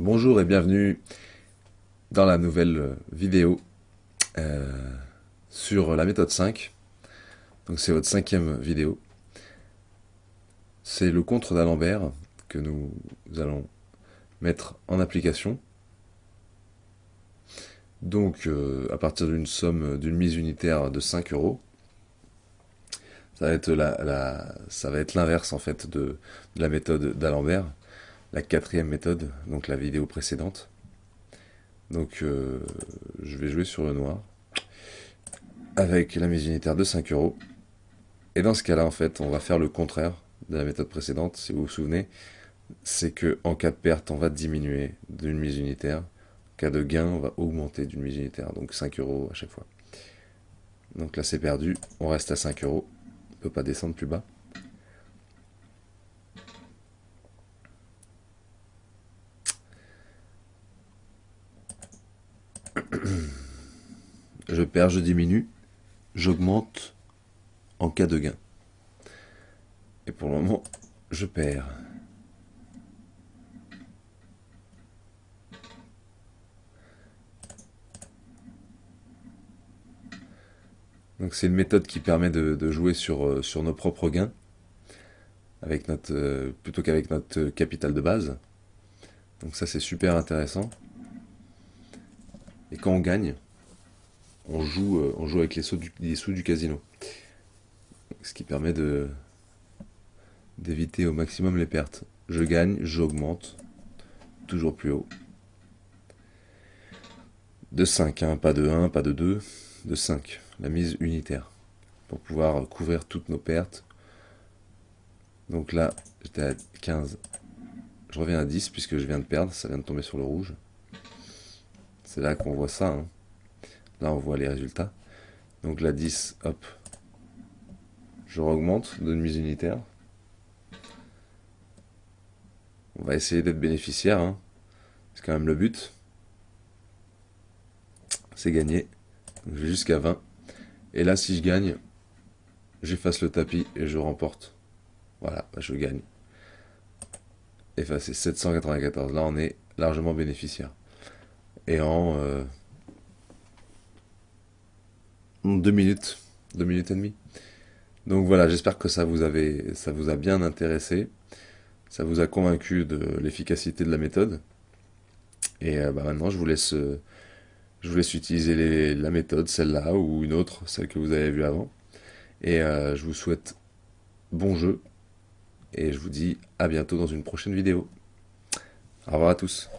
Bonjour et bienvenue dans la nouvelle vidéo euh, sur la méthode 5. Donc c'est votre cinquième vidéo. C'est le contre d'Alembert que nous allons mettre en application. Donc à partir d'une somme d'une mise unitaire de 5 euros, ça va être ça va être l'inverse en fait de la méthode d'Alembert, la quatrième méthode, donc la vidéo précédente. Donc je vais jouer sur le noir avec la mise unitaire de 5 euros. Et dans ce cas-là, en fait, on va faire le contraire de la méthode précédente, si vous vous souvenez. C'est que en cas de perte, on va diminuer d'une mise unitaire. En cas de gain, on va augmenter d'une mise unitaire. Donc 5 euros à chaque fois. Donc là, c'est perdu. On reste à 5 euros. On ne peut pas descendre plus bas. Je perds, je diminue. J'augmente en cas de gain. Et pour le moment, je perds. Donc c'est une méthode qui permet de jouer sur nos propres gains, avec plutôt qu'avec notre capital de base. Donc ça c'est super intéressant. Et quand on gagne, on joue avec les sous du casino. Ce qui permet d'éviter au maximum les pertes. Je gagne, j'augmente, toujours plus haut. De 5, hein, pas de 1, pas de 2, de 5, la mise unitaire. Pour pouvoir couvrir toutes nos pertes. Donc là, j'étais à 15. Je reviens à 10 puisque je viens de perdre, ça vient de tomber sur le rouge. C'est là qu'on voit ça. Hein. Là, on voit les résultats. Donc là, 10, hop. Je augmente d'une mise unitaire. On va essayer d'être bénéficiaire. Hein. C'est quand même le but. C'est gagné. Donc je vais jusqu'à 20. Et là, si je gagne, j'efface le tapis et je remporte. Voilà, je gagne. Effacer 794. Là, on est largement bénéficiaire. Et en 2 minutes, 2 minutes et demie. Donc voilà, j'espère que ça vous a bien intéressé. Ça vous a convaincu de l'efficacité de la méthode. Et maintenant, je vous laisse utiliser la méthode, celle-là ou une autre, celle que vous avez vue avant. Et je vous souhaite bon jeu. Et je vous dis à bientôt dans une prochaine vidéo. Au revoir à tous.